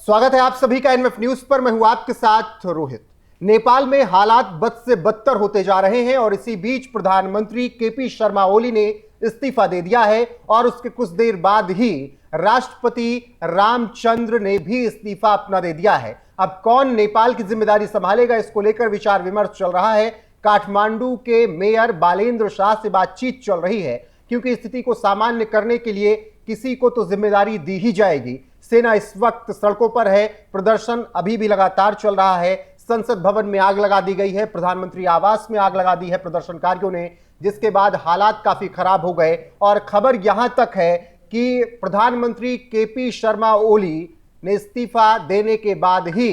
स्वागत है आप सभी का एनएफ न्यूज पर। मैं हूं आपके साथ रोहित। नेपाल में हालात बद से बदतर होते जा रहे हैं और इसी बीच प्रधानमंत्री केपी शर्मा ओली ने इस्तीफा दे दिया है और उसके कुछ देर बाद ही राष्ट्रपति रामचंद्र ने भी इस्तीफा अपना दे दिया है। अब कौन नेपाल की जिम्मेदारी संभालेगा, इसको लेकर विचार विमर्श चल रहा है। काठमांडू के मेयर बालेंद्र शाह से बातचीत चल रही है क्योंकि स्थिति को सामान्य करने के लिए किसी को तो जिम्मेदारी दी ही जाएगी। सेना इस वक्त सड़कों पर है, प्रदर्शन अभी भी लगातार चल रहा है। संसद भवन में आग लगा दी गई है, प्रधानमंत्री आवास में आग लगा दी है प्रदर्शनकारियों ने, जिसके बाद हालात काफी खराब हो गए। और खबर यहां तक है कि प्रधानमंत्री केपी शर्मा ओली ने इस्तीफा देने के बाद ही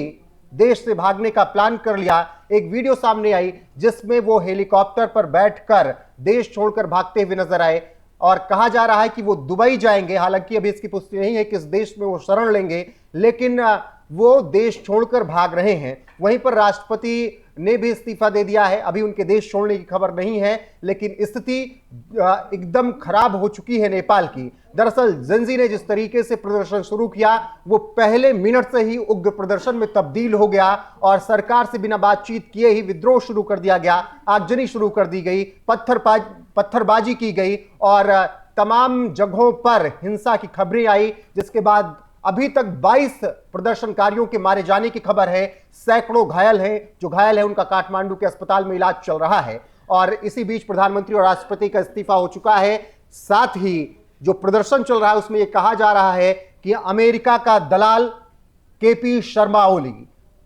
देश से भागने का प्लान कर लिया। एक वीडियो सामने आई जिसमें वो हेलीकॉप्टर पर बैठकर देश छोड़कर भागते हुए नजर आए और कहा जा रहा है कि वो दुबई जाएंगे। हालांकि अभी इसकी पुष्टि नहीं है किस देश में वो शरण लेंगे, लेकिन वो देश छोड़कर भाग रहे हैं। वहीं पर राष्ट्रपति ने भी इस्तीफा दे दिया है। अभी उनके देश छोड़ने की खबर नहीं है, लेकिन स्थिति एकदम खराब हो चुकी है नेपाल की। दरअसल जेंजी ने जिस तरीके से प्रदर्शन शुरू किया वो पहले मिनट से ही उग्र प्रदर्शन में तब्दील हो गया और सरकार से बिना बातचीत किए ही विद्रोह शुरू कर दिया गया, आगजनी शुरू कर दी गई, पत्थरबाजी की गई और तमाम जगहों पर हिंसा की खबरें आई, जिसके बाद अभी तक 22 प्रदर्शनकारियों के मारे जाने की खबर है। सैकड़ों घायल हैं, जो घायल है उनका काठमांडू के अस्पताल में इलाज चल रहा है। और इसी बीच प्रधानमंत्री और राष्ट्रपति का इस्तीफा हो चुका है। साथ ही जो प्रदर्शन चल रहा है उसमें यह कहा जा रहा है कि अमेरिका का दलाल केपी शर्मा ओली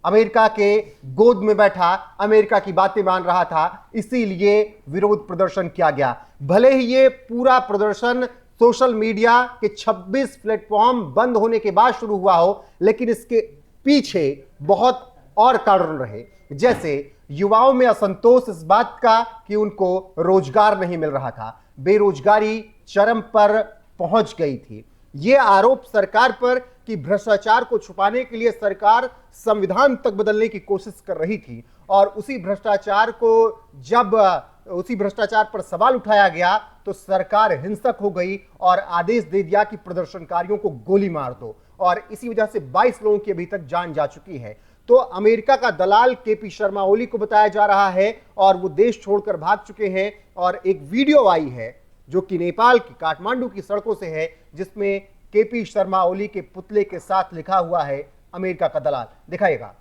अमेरिका के गोद में बैठा, अमेरिका की बातें मान रहा था, इसीलिए विरोध प्रदर्शन किया गया। भले ही ये पूरा प्रदर्शन सोशल मीडिया के 26 प्लेटफॉर्म बंद होने के बाद शुरू हुआ हो, लेकिन इसके पीछे बहुत और कारण रहे। जैसे युवाओं में असंतोष इस बात का कि उनको रोजगार नहीं मिल रहा था, बेरोजगारी चरम पर पहुंच गई थी। यह आरोप सरकार पर कि भ्रष्टाचार को छुपाने के लिए सरकार संविधान तक बदलने की कोशिश कर रही थी और उसी भ्रष्टाचार पर सवाल उठाया गया तो सरकार हिंसक हो गई और आदेश दे दिया कि प्रदर्शनकारियों को गोली मार दो। और इसी वजह से 22 लोगों की अभी तक जान जा चुकी है। तो अमेरिका का दलाल केपी शर्मा ओली को बताया जा रहा है और वो देश छोड़कर भाग चुके हैं। और एक वीडियो आई है जो कि नेपाल की काठमांडू की सड़कों से है, जिसमें केपी शर्मा ओली के पुतले के साथ लिखा हुआ है अमेरिका का दलाल। दिखाइएगा।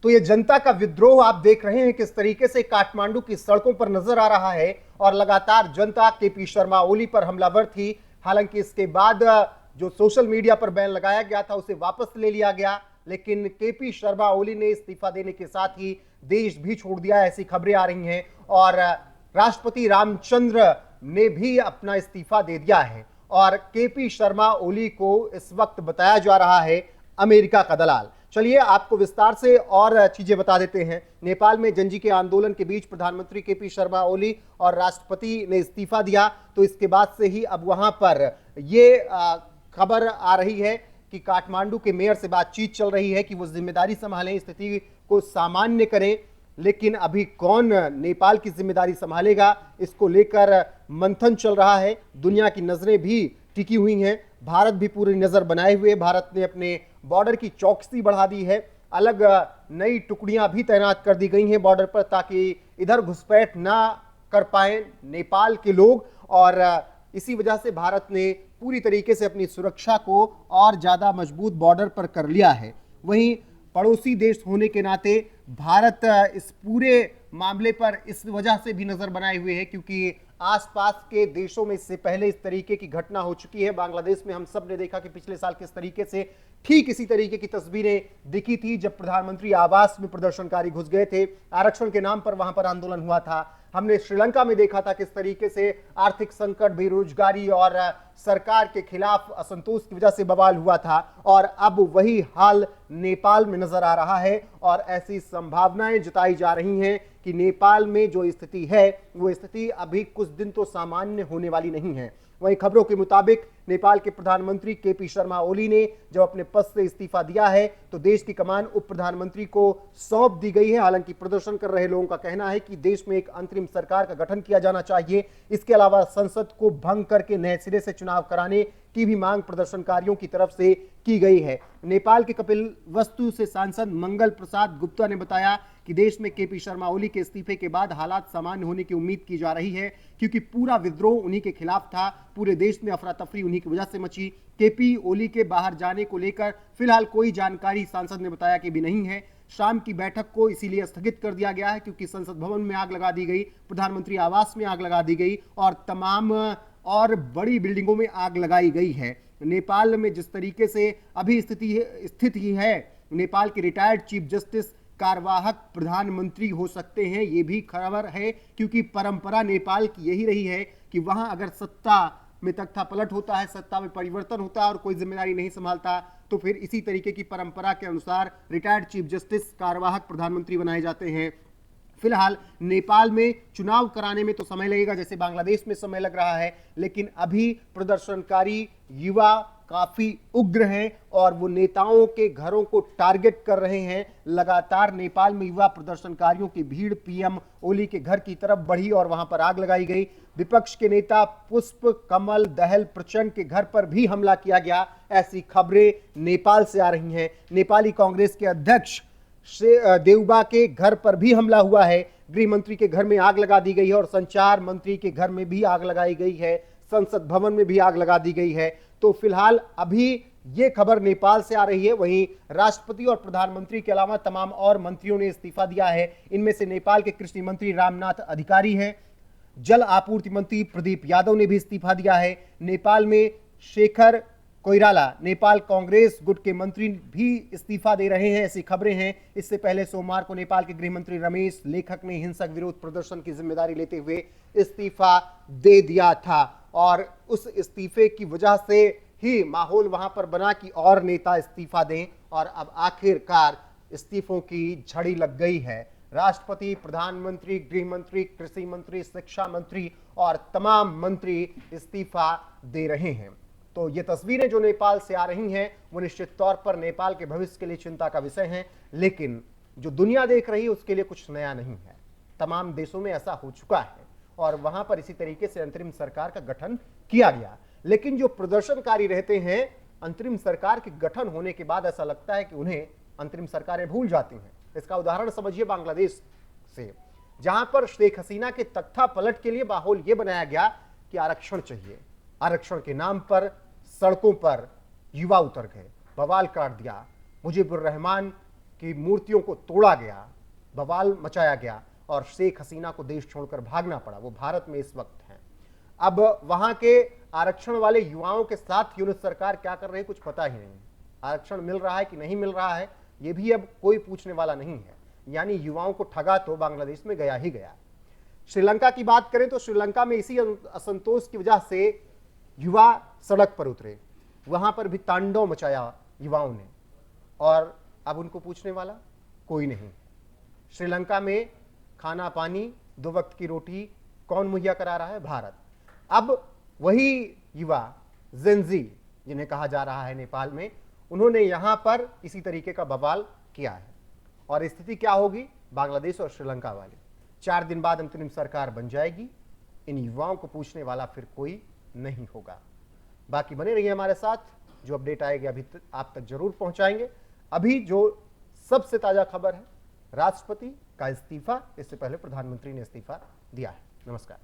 तो ये जनता का विद्रोह आप देख रहे हैं किस तरीके से काठमांडू की सड़कों पर नजर आ रहा है और लगातार जनता केपी शर्मा ओली पर हमलावर थी। हालांकि इसके बाद जो सोशल मीडिया पर बैन लगाया गया था उसे वापस ले लिया गया, लेकिन केपी शर्मा ओली ने इस्तीफा देने के साथ ही देश भी छोड़ दिया, ऐसी खबरें आ रही हैं। और राष्ट्रपति रामचंद्र ने भी अपना इस्तीफा दे दिया है और केपी शर्मा ओली को इस वक्त बताया जा रहा है अमेरिका का दलाल। चलिए आपको विस्तार से और चीजें बता देते हैं। नेपाल में जेंजी के आंदोलन के बीच प्रधानमंत्री केपी शर्मा ओली और राष्ट्रपति ने इस्तीफा दिया, तो इसके बाद से ही अब वहां पर ये खबर आ रही है कि काठमांडू के मेयर से बातचीत चल रही है कि वो जिम्मेदारी संभालें, स्थिति को सामान्य करें। लेकिन अभी कौन नेपाल की जिम्मेदारी संभालेगा, इसको लेकर मंथन चल रहा है। दुनिया की नजरें भी टिकी हुई हैं, भारत भी पूरी नजर बनाए हुए। भारत ने अपने बॉर्डर की चौकसी बढ़ा दी है, अलग नई टुकड़ियां भी तैनात कर दी गई हैं बॉर्डर पर ताकि इधर घुसपैठ ना कर पाए नेपाल के लोग। और इसी वजह से भारत ने पूरी तरीके से अपनी सुरक्षा को और ज्यादा मजबूत बॉर्डर पर कर लिया है। वहीं पड़ोसी देश होने के नाते भारत इस पूरे मामले पर इस वजह से भी नजर बनाए हुए है क्योंकि आसपास के देशों में इससे पहले इस तरीके की घटना हो चुकी है। बांग्लादेश में हम सब ने देखा कि पिछले साल किस तरीके से ठीक इसी तरीके की तस्वीरें दिखी थी जब प्रधानमंत्री आवास में प्रदर्शनकारी घुस गए थे, आरक्षण के नाम पर वहां पर आंदोलन हुआ था। हमने श्रीलंका में देखा था किस तरीके से आर्थिक संकट, बेरोजगारी और सरकार के खिलाफ असंतोष की वजह से बवाल हुआ था। और अब वही हाल नेपाल में नजर आ रहा है और ऐसी संभावनाएं जताई जा रही हैं कि नेपाल में जो स्थिति है वो स्थिति अभी कुछ दिन तो सामान्य होने वाली नहीं है। वहीं खबरों के मुताबिक नेपाल के प्रधानमंत्री केपी शर्मा ओली ने जब अपने पद से इस्तीफा दिया है तो देश की कमान उप प्रधानमंत्री को सौंप दी गई है। हालांकि प्रदर्शन कर रहे लोगों का कहना है कि देश में एक अंतरिम सरकार का गठन किया जाना चाहिए। इसके अलावा संसद को भंग करके नए सिरे से चुनाव कराने की भी मांग प्रदर्शनकारियों की तरफ से की गई है। नेपाल के कपिलवस्तु से सांसद मंगल प्रसाद गुप्ता ने बताया कि देश में केपी शर्मा ओली के इस्तीफे के बाद हालात सामान्य होने की उम्मीद की जा रही है, क्योंकि पूरा विद्रोह उन्हीं के खिलाफ था। पूरे देश में अफरा तफरी उन्हीं की वजह से मची। केपी ओली के बाहर जाने को लेकर फिलहाल कोई जानकारी सांसद ने बताया कि भी नहीं है। शाम की बैठक को इसीलिए स्थगित कर दिया गया है क्योंकि संसद भवन में आग लगा दी गई, प्रधानमंत्री आवास में आग लगा दी गई और तमाम और बड़ी बिल्डिंगों में आग लगाई गई है। नेपाल में जिस तरीके से अभी स्थिति है, नेपाल के रिटायर्ड चीफ जस्टिस कार्यवाहक प्रधानमंत्री हो सकते हैं, ये भी खबर है, क्योंकि परंपरा नेपाल की यही रही है कि वहां अगर सत्ता में तख्ता पलट होता है, सत्ता में परिवर्तन होता है और कोई जिम्मेदारी नहीं संभालता, तो फिर इसी तरीके की परंपरा के अनुसार रिटायर्ड चीफ जस्टिस कार्यवाहक प्रधानमंत्री बनाए जाते हैं। फिलहाल नेपाल में चुनाव कराने में तो समय लगेगा, जैसे बांग्लादेश में समय लग रहा है, लेकिन अभी प्रदर्शनकारी युवा काफी उग्र हैं और वो नेताओं के घरों को टारगेट कर रहे हैं। लगातार नेपाल में युवा प्रदर्शनकारियों की भीड़ पीएम ओली के घर की तरफ बढ़ी और वहां पर आग लगाई गई। विपक्ष के नेता पुष्प कमल दहल प्रचंड के घर पर भी हमला किया गया, ऐसी खबरें नेपाल से आ रही हैं। नेपाली कांग्रेस के अध्यक्ष देउबा के घर पर भी हमला हुआ है। गृह मंत्री के घर में आग लगा दी गई है और संचार मंत्री के घर में भी आग लगाई गई है। संसद भवन में भी आग लगा दी गई है। तो फिलहाल अभी ये खबर नेपाल से आ रही है। वहीं राष्ट्रपति और प्रधानमंत्री के अलावा तमाम और मंत्रियों ने इस्तीफा दिया है। इनमें से नेपाल के कृषि मंत्री रामनाथ अधिकारी हैं, जल आपूर्ति मंत्री प्रदीप यादव ने भी इस्तीफा दिया है। नेपाल में शेखर कोइराला, नेपाल कांग्रेस गुट के मंत्री भी इस्तीफा दे रहे हैं, ऐसी खबरें हैं। इससे पहले सोमवार को नेपाल के गृह मंत्री रमेश लेखक ने हिंसक विरोध प्रदर्शन की जिम्मेदारी लेते हुए इस्तीफा दे दिया था और उस इस्तीफे की वजह से ही माहौल वहां पर बना कि और नेता इस्तीफा दें और अब आखिरकार इस्तीफों की झड़ी लग गई है। राष्ट्रपति, प्रधानमंत्री, गृह मंत्री, कृषि मंत्री, शिक्षा मंत्री और तमाम मंत्री इस्तीफा दे रहे हैं। तो ये तस्वीरें जो नेपाल से आ रही हैं वो निश्चित तौर पर नेपाल के भविष्य के लिए चिंता का विषय हैं, लेकिन जो दुनिया देख रही है उसके लिए कुछ नया नहीं है। तमाम देशों में ऐसा हो चुका है और वहां पर इसी तरीके से अंतरिम सरकार का गठन किया गया। लेकिन जो प्रदर्शनकारी रहते हैं, अंतरिम सरकार के गठन होने के बाद ऐसा लगता है कि उन्हें अंतरिम सरकारें भूल जाती हैं। इसका उदाहरण समझिए बांग्लादेश से, जहां पर शेख हसीना के तख्ता पलट के लिए माहौल यह बनाया गया कि आरक्षण चाहिए। आरक्षण के नाम पर सड़कों पर युवा उतर गए, बवाल काट दिया, मुजीबुर रहमान की मूर्तियों को तोड़ा गया, बवाल मचाया गया और शेख हसीना को देश छोड़कर भागना पड़ा। वो भारत में इस वक्त हैं। अब वहां के आरक्षण वाले युवाओं के साथ यूनिट सरकार क्या कर रही है कुछ पता ही नहीं। आरक्षण मिल रहा है कि नहीं मिल रहा है ये भी अब कोई पूछने वाला नहीं है। यानी युवाओं को ठगा तो बांग्लादेश में गया ही गया। श्रीलंका की बात करें तो श्रीलंका में इसी असंतोष की वजह से युवा सड़क पर उतरे, वहां पर भी तांडव मचाया युवाओं ने और अब उनको पूछने वाला कोई नहीं। श्रीलंका में खाना पानी, 2 वक्त की रोटी कौन मुहैया करा रहा है? भारत। अब वही युवा जेनजी जिन्हें कहा जा रहा है नेपाल में, उन्होंने यहां पर इसी तरीके का बवाल किया है और स्थिति क्या होगी? बांग्लादेश और श्रीलंका वाली 4 दिन बाद अंतरिम सरकार बन जाएगी। इन युवाओं को पूछने वाला फिर कोई नहीं होगा। बाकी बने रहिए हमारे साथ, जो अपडेट आएगी अभी आप तक जरूर पहुंचाएंगे। अभी जो सबसे ताजा खबर है, राष्ट्रपति का इस्तीफा, इससे पहले प्रधानमंत्री ने इस्तीफा दिया है। नमस्कार।